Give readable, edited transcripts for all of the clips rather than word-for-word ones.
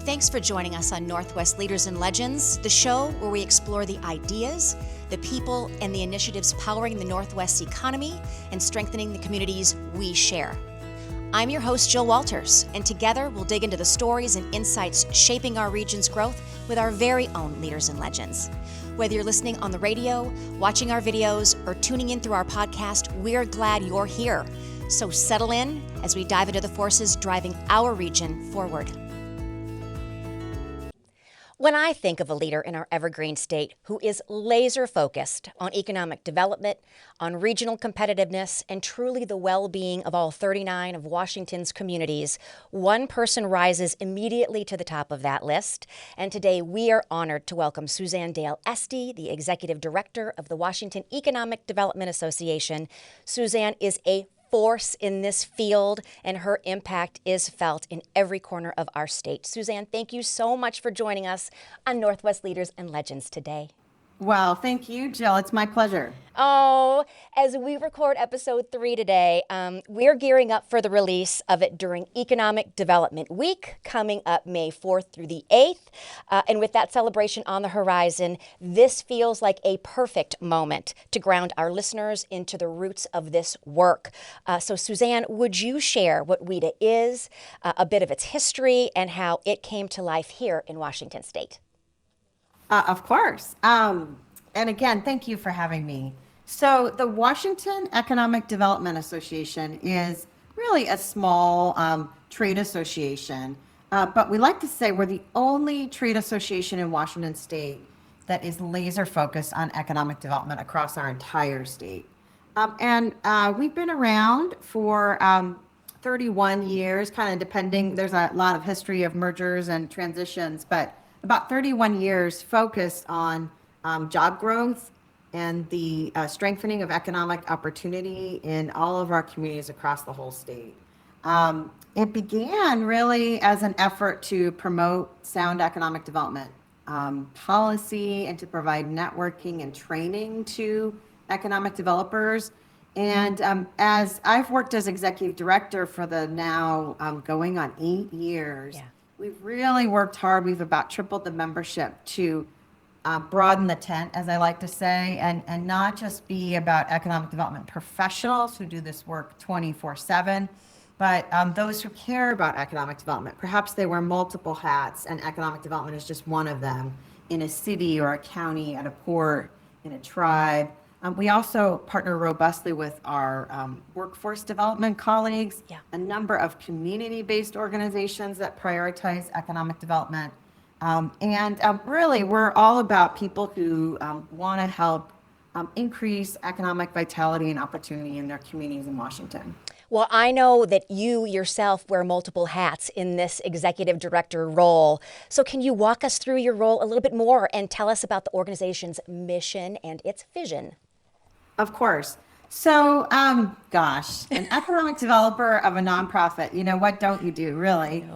Thanks for joining us on Northwest Leaders and Legends, the show where we explore the ideas, the people, and the initiatives powering the Northwest's economy and strengthening the communities we share. I'm your host, Jill Walters, and together we'll dig into the stories and insights shaping our region's growth with our very own leaders and legends. Whether you're listening on the radio, watching our videos, or tuning in through our podcast, we're glad you're here. So settle in as we dive into the forces driving our region forward. When I think of a leader in our evergreen state who is laser focused on economic development, on regional competitiveness, and truly the well-being of all 39 of Washington's communities, one person rises immediately to the top of that list. And today we are honored to welcome Suzanne Dale Estey, the Executive Director of the Washington Economic Development Association. Suzanne is a force in this field, and her impact is felt in every corner of our state. Suzanne, thank you so much for joining us on Northwest Leaders and Legends today. Well, thank you, Jill. It's my pleasure. Oh, as we record episode 3 today, we're gearing up for the release of it during Economic Development Week, coming up May 4th through the 8th. And with that celebration on the horizon, this feels like a perfect moment to ground our listeners into the roots of this work. So Suzanne, would you share what WEDA is, a bit of its history, and how it came to life here in Washington State? Of course. And again, thank you for having me. So the Washington Economic Development Association is really a small trade association, but we like to say we're the only trade association in Washington State that is laser focused on economic development across our entire state. And we've been around for 31 years, kind of depending. There's a lot of history of mergers and transitions, but about 31 years focused on job growth and the strengthening of economic opportunity in all of our communities across the whole state. It began really as an effort to promote sound economic development policy and to provide networking and training to economic developers. And as I've worked as executive director for the now going on 8 years, we've really worked hard. We've about tripled the membership to broaden the tent, as I like to say, and not just be about economic development professionals who do this work 24/7, but those who care about economic development. Perhaps they wear multiple hats, and economic development is just one of them in a city or a county, at a port, in a tribe. We also partner robustly with our workforce development colleagues, a number of community-based organizations that prioritize economic development. Really, we're all about people who want to help increase economic vitality and opportunity in their communities in Washington. Well, I know that you yourself wear multiple hats in this executive director role. So can you walk us through your role a little bit more and tell us about the organization's mission and its vision? Of course. So, an economic developer of a nonprofit, what don't you do, really?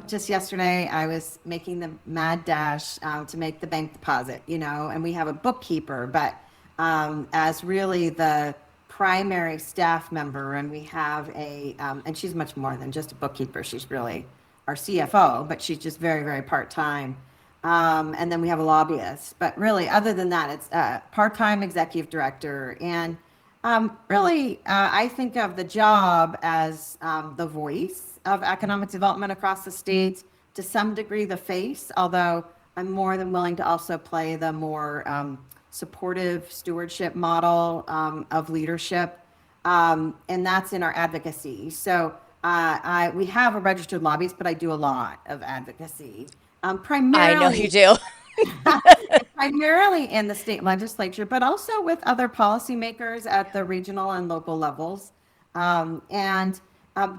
Just yesterday, I was making the mad dash to make the bank deposit, and we have a bookkeeper, but as really the primary staff member, and we have and she's much more than just a bookkeeper. She's really our CFO, but she's just very, very part-time. And then we have a lobbyist, but really other than that, it's a part-time executive director. And really, I think of the job as the voice of economic development across the state, to some degree the face, although I'm more than willing to also play the more supportive stewardship model of leadership. And that's in our advocacy. So we have a registered lobbyist, but I do a lot of advocacy. Primarily, I know you do. primarily in the state legislature, but also with other policymakers at the regional and local levels. And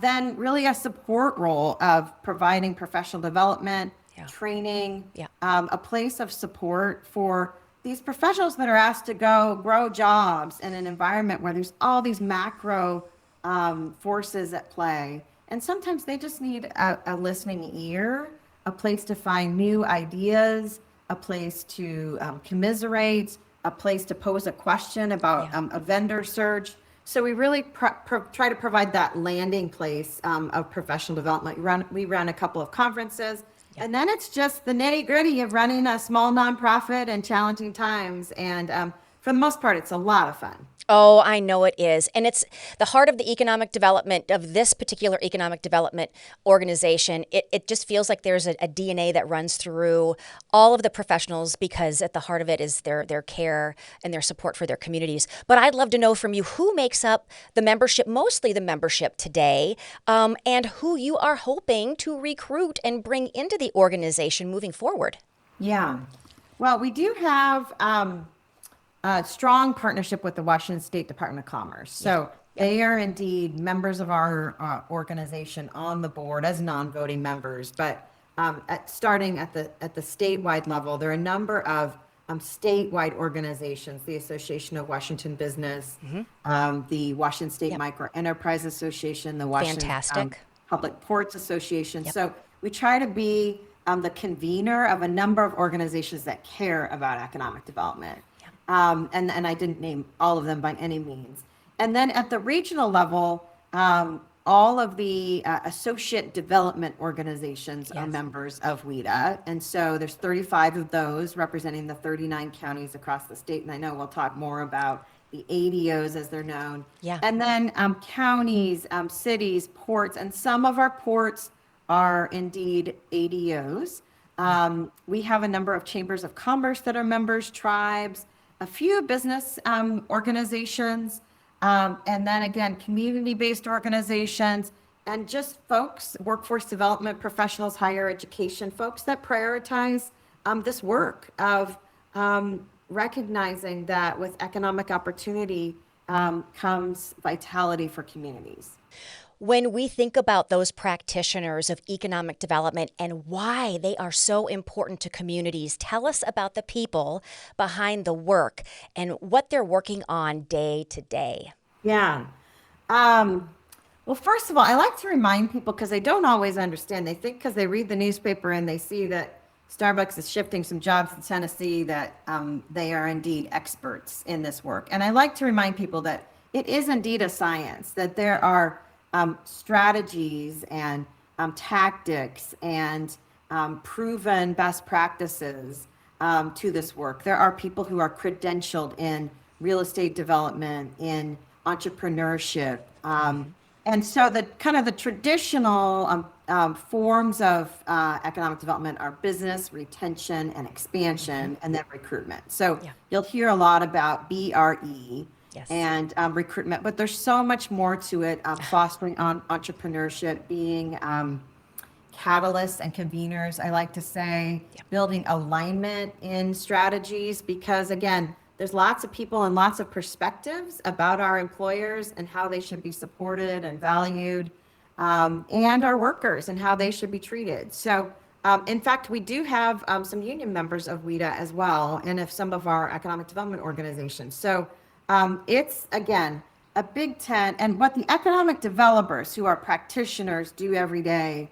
then really a support role of providing professional development, training, a place of support for these professionals that are asked to go grow jobs in an environment where there's all these macro forces at play. And sometimes they just need a listening ear, a place to find new ideas, a place to commiserate, a place to pose a question about a vendor search. So we really try to provide that landing place of professional development. We run a couple of conferences And then it's just the nitty gritty of running a small nonprofit in challenging times. And for the most part, it's a lot of fun. Oh, I know it is. And it's the heart of the economic development of this particular economic development organization. It just feels like there's a DNA that runs through all of the professionals because at the heart of it is their care and their support for their communities. But I'd love to know from you who makes up the membership, mostly the membership today, and who you are hoping to recruit and bring into the organization moving forward. Yeah. Well, we do have a strong partnership with the Washington State Department of Commerce. So they are indeed members of our organization on the board as non-voting members. But starting at the statewide level, there are a number of statewide organizations: the Association of Washington Business, the Washington State Micro Enterprise Association, the Washington Fantastic. Public Ports Association. So we try to be the convener of a number of organizations that care about economic development. And I didn't name all of them by any means. And then at the regional level, all of the associate development organizations are members of WEDA. And so there's 35 of those representing the 39 counties across the state. And I know we'll talk more about the ADOs as they're known. Yeah. And then counties, cities, ports, and some of our ports are indeed ADOs. We have a number of chambers of commerce that are members, tribes, a few business organizations, and then again, community-based organizations, and just folks, workforce development professionals, higher education folks that prioritize this work of recognizing that with economic opportunity comes vitality for communities. When we think about those practitioners of economic development and why they are so important to communities, tell us about the people behind the work and what they're working on day to day. Yeah. Well, first of all, I like to remind people because they don't always understand. They think because they read the newspaper and they see that Starbucks is shifting some jobs to Tennessee that they are indeed experts in this work. And I like to remind people that it is indeed a science, that there are strategies and tactics and proven best practices to this work. There are people who are credentialed in real estate development, in entrepreneurship. And so the kind of the traditional forms of economic development are business, retention, and expansion, and then recruitment. So you'll hear a lot about BRE. And recruitment, but there's so much more to it. Fostering on entrepreneurship, being catalysts and conveners, I like to say, building alignment in strategies, because again, there's lots of people and lots of perspectives about our employers and how they should be supported and valued, and our workers and how they should be treated. So in fact, we do have some union members of WEDA as well, and of some of our economic development organizations. So it's, again, a big tent, and what the economic developers who are practitioners do every day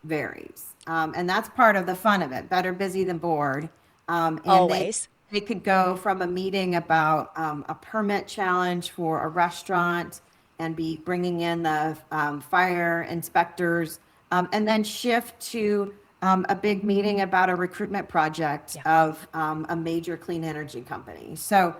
varies. And that's part of the fun of it, better busy than bored. And Always. They could go from a meeting about a permit challenge for a restaurant and be bringing in the fire inspectors, and then shift to a big meeting about a recruitment project of a major clean energy company. So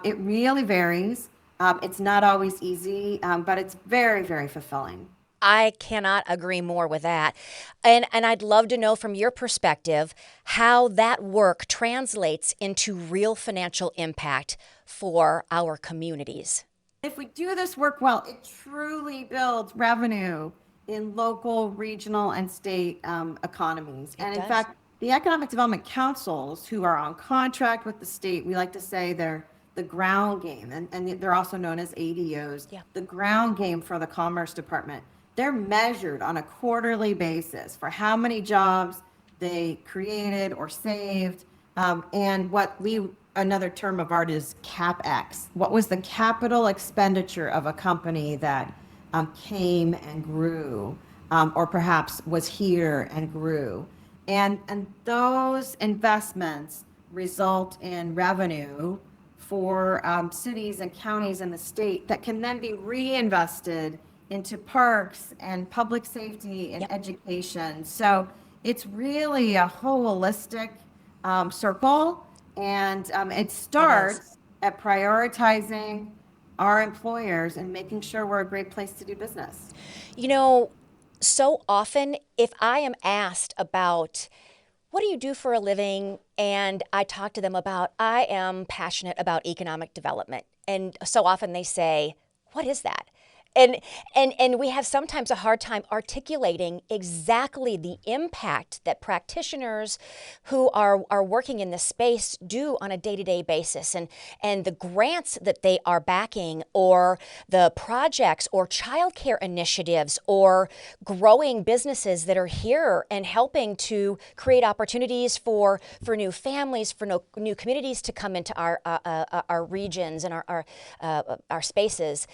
it really varies. It's not always easy, but it's very, very fulfilling. I cannot agree more with that. And I'd love to know from your perspective how that work translates into real financial impact for our communities. If we do this work well, it truly builds revenue in local, regional, and state economies. And in fact, the economic development councils who are on contract with the state, we like to say they're the ground game, and they're also known as ADOs, the ground game for the Commerce Department. They're measured on a quarterly basis for how many jobs they created or saved, and what another term of art is CapEx. What was the capital expenditure of a company that came and grew, or perhaps was here and grew? And those investments result in revenue for cities and counties in the state that can then be reinvested into parks and public safety and education. So It's really a holistic circle, and it It is. starts at prioritizing our employers and making sure we're a great place to do business. You know, so often if I am asked about what do you do for a living? And I talk to them about, I am passionate about economic development. And so often they say, what is that? And, and we have sometimes a hard time articulating exactly the impact that practitioners who are working in this space do on a day-to-day basis, and the grants that they are backing, or the projects or childcare initiatives or growing businesses that are here and helping to create opportunities for new families, for new communities to come into our regions and our spaces.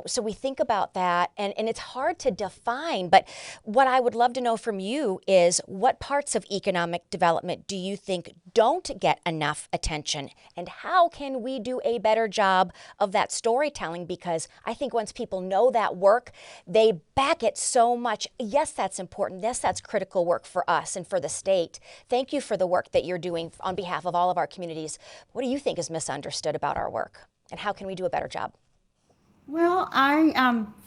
So we think about that, and it's hard to define, but what I would love to know from you is, what parts of economic development do you think don't get enough attention, and how can we do a better job of that storytelling? Because I think once people know that work, they back it so much. Yes, that's important. Yes, that's critical work for us and for the state. Thank you for the work that you're doing on behalf of all of our communities. What do you think is misunderstood about our work, and how can we do a better job? Well,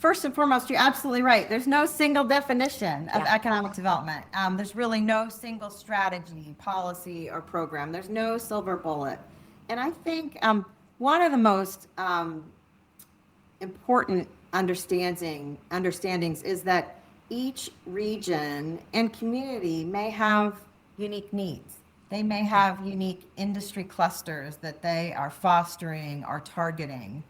first and foremost, you're absolutely right. There's no single definition of economic development. There's really no single strategy, policy, or program. There's no silver bullet. And I think one of the most important understandings is that each region and community may have unique needs. They may have unique industry clusters that they are fostering or targeting.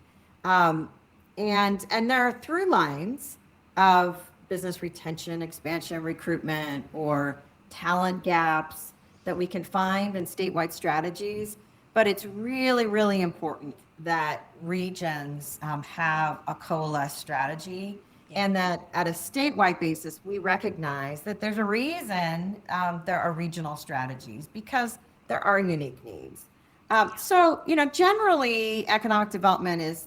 And there are through lines of business retention, expansion, recruitment, or talent gaps that we can find in statewide strategies. But it's really, really important that regions have a coalesced strategy, and that at a statewide basis, we recognize that there's a reason there are regional strategies, because there are unique needs. So, generally, economic development is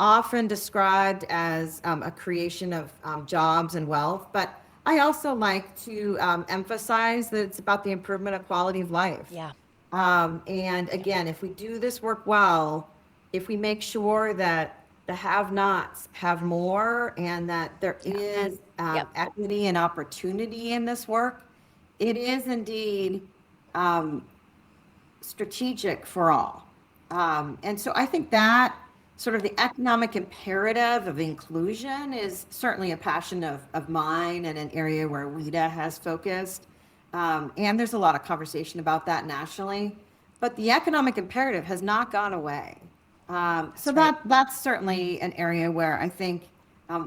often described as a creation of jobs and wealth, but I also like to emphasize that it's about the improvement of quality of life. Yeah. And again, if we do this work well, if we make sure that the have-nots have more, and that there is equity and opportunity in this work, it is indeed strategic for all. And so I think that sort of the economic imperative of inclusion is certainly a passion of mine, and an area where WEDA has focused. And there's a lot of conversation about that nationally, but the economic imperative has not gone away. That's certainly an area where I think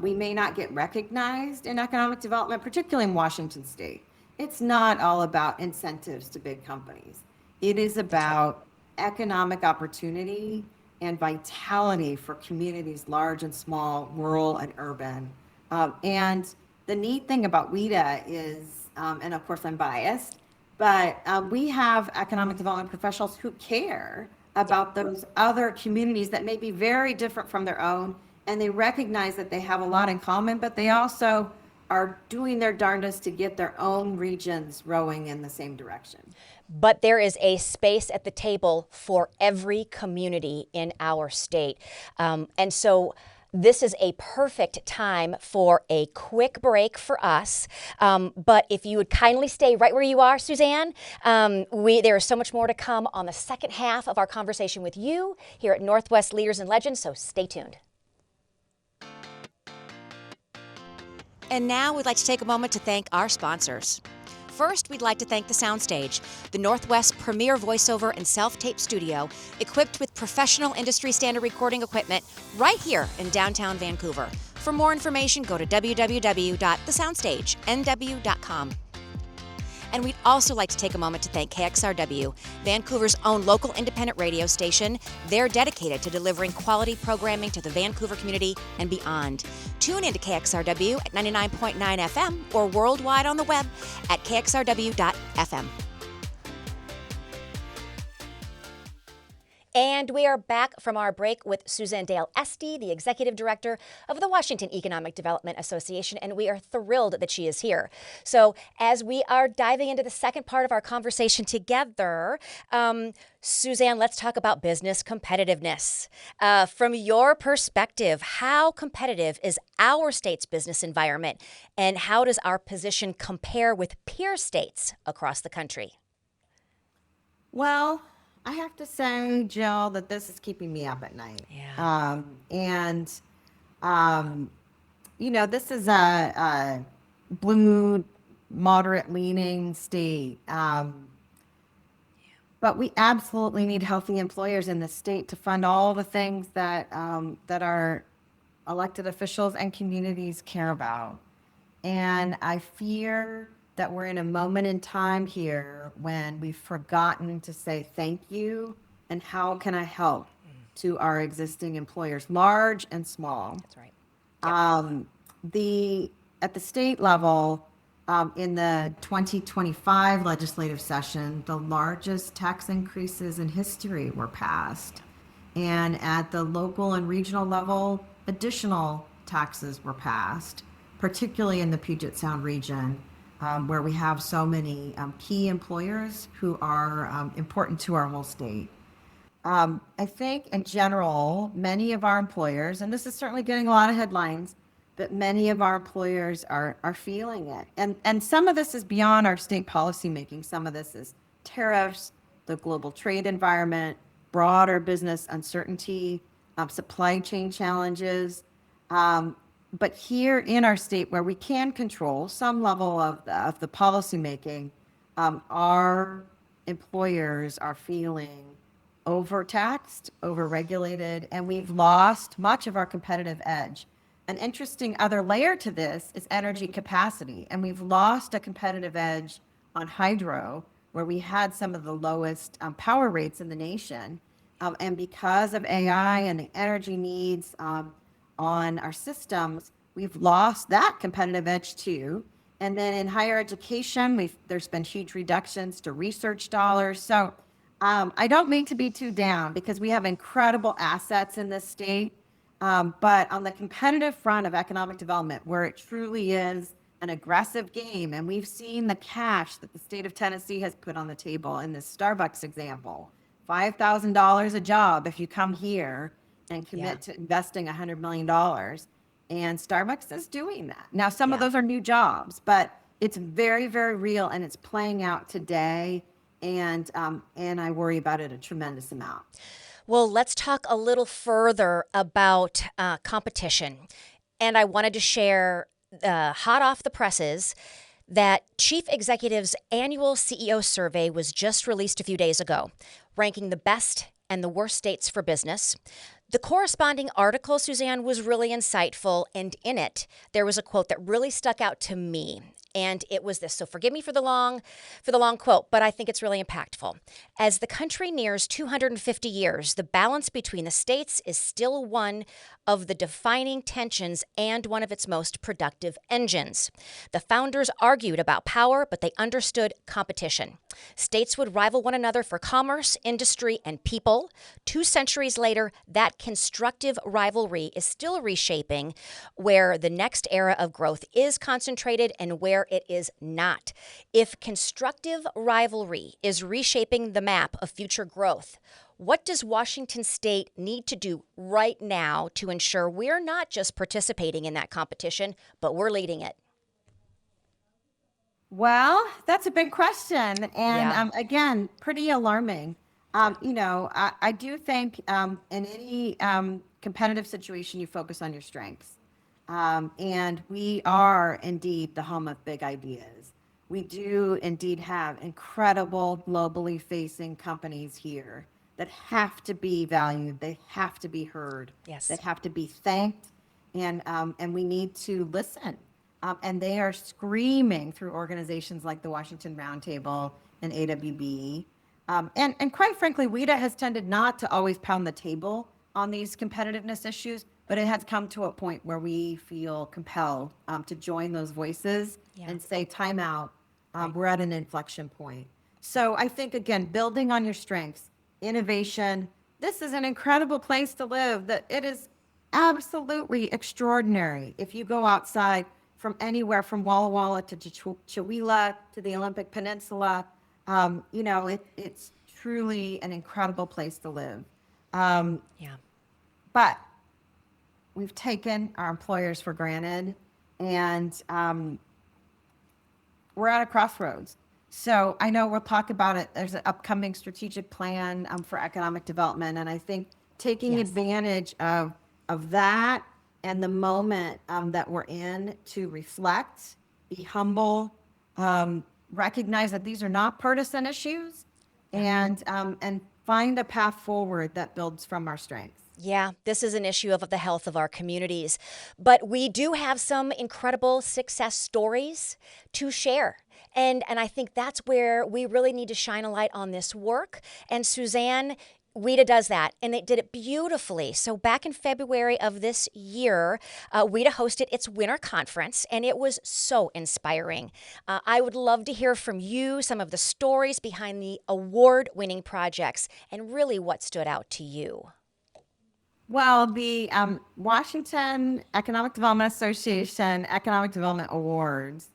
we may not get recognized in economic development, particularly in Washington State. It's not all about incentives to big companies. It is about economic opportunity and vitality for communities large and small, rural and urban. And the neat thing about WEDA is, and of course I'm biased, but we have economic development professionals who care about those other communities that may be very different from their own, and they recognize that they have a lot in common, but they also are doing their darndest to get their own regions rowing in the same direction. But there is a space at the table for every community in our state. And so this is a perfect time for a quick break for us. But if you would kindly stay right where you are, Suzanne, there is so much more to come on the second half of our conversation with you here at Northwest Leaders and Legends, so stay tuned. And now we'd like to take a moment to thank our sponsors. First, we'd like to thank the Soundstage, the Northwest premier voiceover and self-tape studio, equipped with professional industry standard recording equipment right here in downtown Vancouver. For more information, go to www.thesoundstagenw.com. And we'd also like to take a moment to thank KXRW, Vancouver's own local independent radio station. They're dedicated to delivering quality programming to the Vancouver community and beyond. Tune into KXRW at 99.9 FM or worldwide on the web at kxrw.fm. And we are back from our break with Suzanne Dale Estey, the Executive Director of the Washington Economic Development Association, and we are thrilled that she is here. So as we are diving into the second part of our conversation together, Suzanne, let's talk about business competitiveness. From your perspective, how competitive is our state's business environment, and how does our position compare with peer states across the country? Well, I have to say, Jill, that this is keeping me up at night. Yeah. And this is a blue, moderate leaning state. But we absolutely need healthy employers in the state to fund all the things that our elected officials and communities care about. And I fear that we're in a moment in time here when we've forgotten to say thank you and how can I help to our existing employers, large and small. That's right. Yep. At the state level, in the 2025 legislative session, the largest tax increases in history were passed. And at the local and regional level, additional taxes were passed, particularly in the Puget Sound region, where we have so many key employers who are important to our whole state. I think in general, many of our employers, and this is certainly getting a lot of headlines, but many of our employers are feeling it. And some of this is beyond our state policymaking. Some of this is tariffs, the global trade environment, broader business uncertainty, supply chain challenges. But here in our state, where we can control some level of the policymaking, our employers are feeling overtaxed, overregulated, and we've lost much of our competitive edge. An interesting other layer to this is energy capacity, and we've lost a competitive edge on hydro, where we had some of the lowest power rates in the nation. And because of AI and the energy needs on our systems, we've lost that competitive edge too. And then in higher education, there's been huge reductions to research dollars. So I don't mean to be too down, because we have incredible assets in this state. But on the competitive front of economic development, where it truly is an aggressive game, and we've seen the cash that the state of Tennessee has put on the table in this Starbucks example, $5,000 a job if you come here and commit to investing $100 million. And Starbucks is doing that. Now, some of those are new jobs, but it's very, very real, and it's playing out today. And I worry about it a tremendous amount. Well, let's talk a little further about competition. And I wanted to share hot off the presses that Chief Executive's annual CEO survey was just released a few days ago, ranking the best and the worst states for business. The corresponding article, Suzanne, was really insightful, and in it, there was a quote that really stuck out to me. And it was this. So forgive me for the long quote, but I think it's really impactful. As the country nears 250 years, the balance between the states is still one of the defining tensions and one of its most productive engines. The founders argued about power, but they understood competition. States would rival one another for commerce, industry, and people. 2 centuries later, that constructive rivalry is still reshaping where the next era of growth is concentrated and where it is not. If constructive rivalry is reshaping the map of future growth, what does Washington State need to do right now to ensure we're not just participating in that competition, but we're leading it? Well, that's a big question. And again, pretty alarming. I do think in any competitive situation, you focus on your strengths. And we are indeed the home of big ideas. We do indeed have incredible globally facing companies here that have to be valued. They have to be heard. Yes. They have to be thanked. And we need to listen. And they are screaming through organizations like the Washington Roundtable and AWB. And quite frankly, WEDA has tended not to always pound the table on these competitiveness issues, but it has come to a point where we feel compelled to join those voices and say, time out, we're at an inflection point. So I think, again, building on your strengths, innovation, this is an incredible place to live, that it is absolutely extraordinary. If you go outside from anywhere from Walla Walla to Chihuahua to the Olympic Peninsula, it's truly an incredible place to live. Yeah. But we've taken our employers for granted, and we're at a crossroads. So I know we'll talk about it. There's an upcoming strategic plan for economic development, and I think taking advantage of that and the moment that we're in to reflect, be humble, recognize that these are not partisan issues, and find a path forward that builds from our strengths. Yeah, this is an issue of the health of our communities. But we do have some incredible success stories to share. And I think that's where we really need to shine a light on this work. And Suzanne, WEDA does that, and they did it beautifully. So back in February of this year, WEDA hosted its winter conference, and it was so inspiring. I would love to hear from you some of the stories behind the award-winning projects and really what stood out to you. Well, the Washington Economic Development Association Economic Development Awards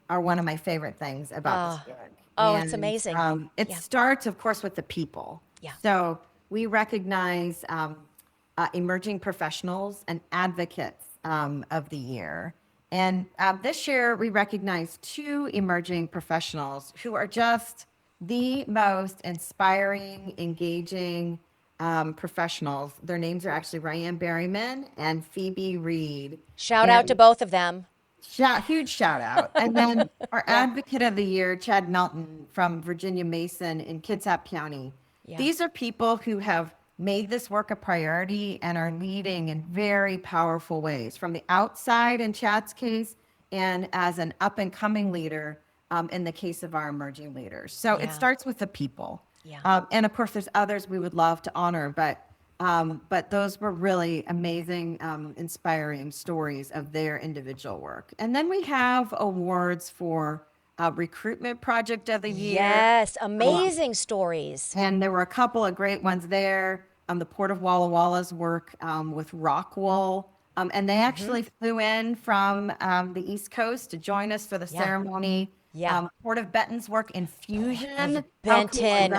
are one of my favorite things about this book. Oh, it's amazing. It starts, of course, with the people. Yeah. So we recognize emerging professionals and advocates of the year. And this year, we recognize 2 emerging professionals who are just the most inspiring, engaging professionals. Their names are actually Ryan Berryman and Phoebe Reed. Shout out to both of them. Huge shout out. And then our advocate of the year, Chad Melton from Virginia Mason in Kitsap County. Yeah. These are people who have made this work a priority and are leading in very powerful ways from the outside in Chad's case, and as an up and coming leader in the case of our emerging leaders. So it starts with the people. Yeah. And of course, there's others we would love to honor, but those were really amazing, inspiring stories of their individual work. And then we have awards for Recruitment Project of the Year. Yes, amazing stories. And there were a couple of great ones there. The Port of Walla Walla's work with Rockwool. And they actually flew in from the East Coast to join us for the ceremony. Yeah. Port of Benton's work in fusion. Benton.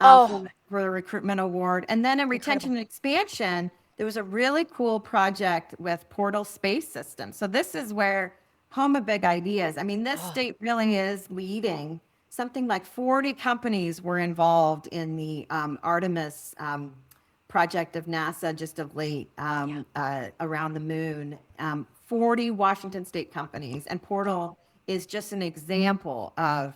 For the recruitment award. And then in retention and expansion, there was a really cool project with Portal Space Systems. So this is where home of big ideas. I mean, this state really is leading. Something like 40 companies were involved in the Artemis project of NASA just of late around the moon. 40 Washington state companies, and Portal is just an example of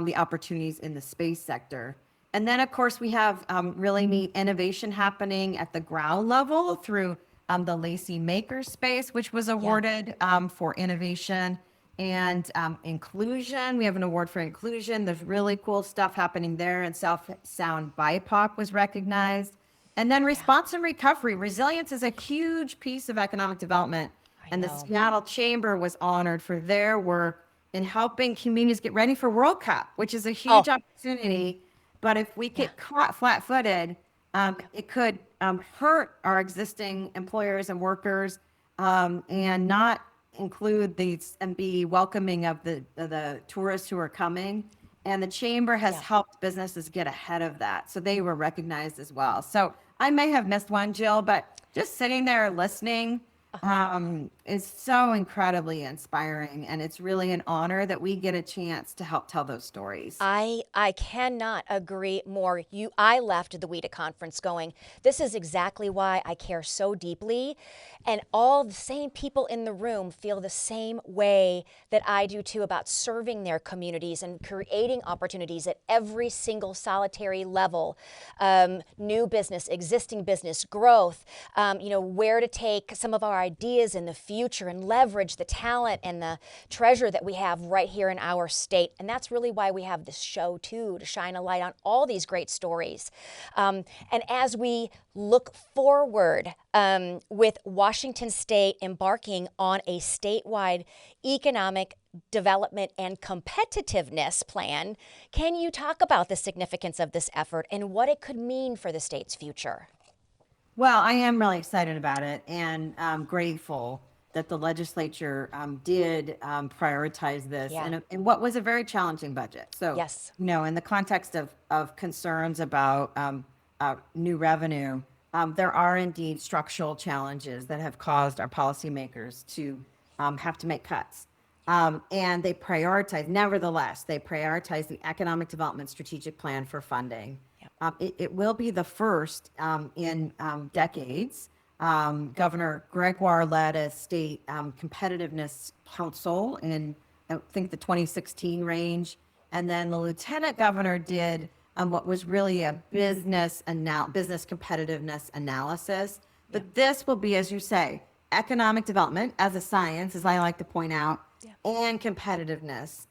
the opportunities in the space sector. And then, of course, we have really neat innovation happening at the ground level through the Lacey Makerspace, which was awarded for innovation and inclusion. We have an award for inclusion. There's really cool stuff happening there, and South Sound BIPOC was recognized. And then response and recovery. Resilience is a huge piece of economic development. And the Seattle Chamber was honored for their work in helping communities get ready for World Cup, which is a huge opportunity. But if we get caught flat-footed, it could hurt our existing employers and workers, and not include these and be welcoming of the tourists who are coming. And the chamber has helped businesses get ahead of that, so they were recognized as well. So I may have missed one, Jill, but just sitting there listening is so incredibly inspiring, and it's really an honor that we get a chance to help tell those stories. I cannot agree more. I left the WEDA conference going, this is exactly why I care so deeply, and all the same people in the room feel the same way that I do too about serving their communities and creating opportunities at every single solitary level, new business, existing business, growth, where to take some of our our ideas in the future and leverage the talent and the treasure that we have right here in our state. And that's really why we have this show too, to shine a light on all these great stories. And as we look forward with Washington State embarking on a statewide economic development and competitiveness plan, can you talk about the significance of this effort and what it could mean for the state's future? Well, I am really excited about it, and I'm grateful that the legislature did prioritize this Yeah. in what was a very challenging budget. So, Yes. in the context of concerns about new revenue, there are indeed structural challenges that have caused our policymakers to have to make cuts. And nevertheless, they prioritize the Economic Development Strategic Plan for funding. It will be the first in decades. Governor Gregoire led a state competitiveness council in, I think, the 2016 range. And then the lieutenant governor did what was really a business competitiveness analysis. But this will be, as you say, economic development as a science, as I like to point out, and competitiveness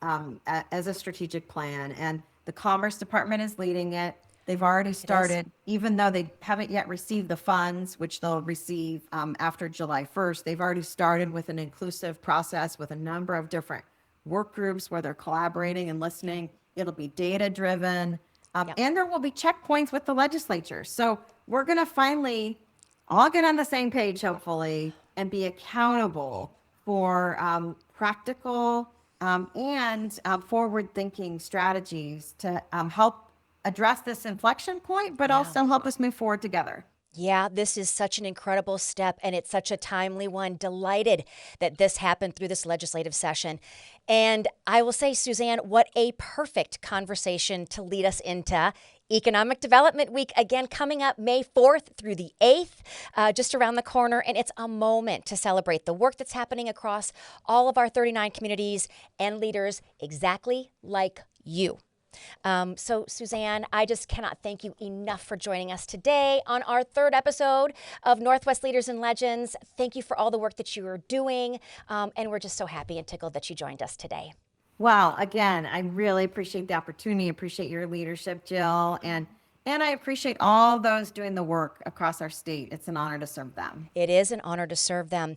as a strategic plan. And the Commerce Department is leading it. They've already started, even though they haven't yet received the funds, which they'll receive after July 1st. They've already started with an inclusive process with a number of different work groups where they're collaborating and listening. It'll be data driven, and there will be checkpoints with the legislature. So we're going to finally all get on the same page, hopefully, and be accountable for practical and forward-thinking strategies to help address this inflection point, but also help us move forward together. Yeah, this is such an incredible step, and it's such a timely one. Delighted that this happened through this legislative session. And I will say, Suzanne, what a perfect conversation to lead us into Economic Development Week, again, coming up May 4th through the 8th, just around the corner. And it's a moment to celebrate the work that's happening across all of our 39 communities and leaders exactly like you. So, Suzanne, I just cannot thank you enough for joining us today on our third episode of Northwest Leaders and Legends. Thank you for all the work that you are doing, and we're just so happy and tickled that you joined us today. Well, again, I really appreciate the opportunity, appreciate your leadership, Jill, and I appreciate all those doing the work across our state. It's an honor to serve them. It is an honor to serve them.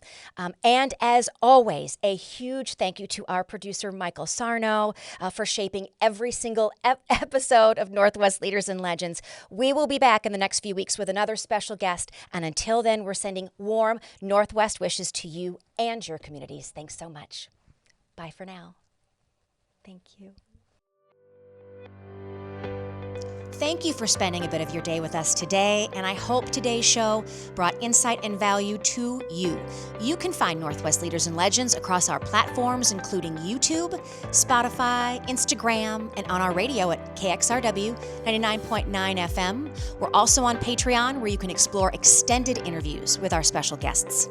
And as always, a huge thank you to our producer, Michael Sarno, for shaping every single episode of Northwest Leaders and Legends. We will be back in the next few weeks with another special guest. And until then, we're sending warm Northwest wishes to you and your communities. Thanks so much. Bye for now. Thank you. Thank you for spending a bit of your day with us today, and I hope today's show brought insight and value to you. You can find Northwest Leaders and Legends across our platforms, including YouTube, Spotify, Instagram, and on our radio at KXRW 99.9 FM. We're also on Patreon, where you can explore extended interviews with our special guests.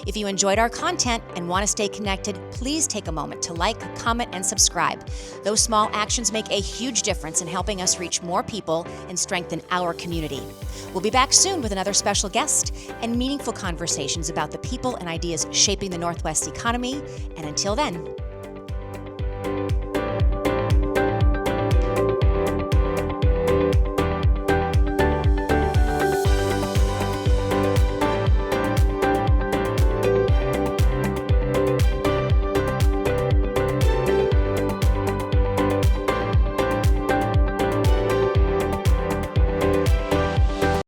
If you enjoyed our content and want to stay connected, please take a moment to like, comment, and subscribe. Those small actions make a huge difference in helping us reach more people and strengthen our community. We'll be back soon with another special guest and meaningful conversations about the people and ideas shaping the Northwest economy. And until then,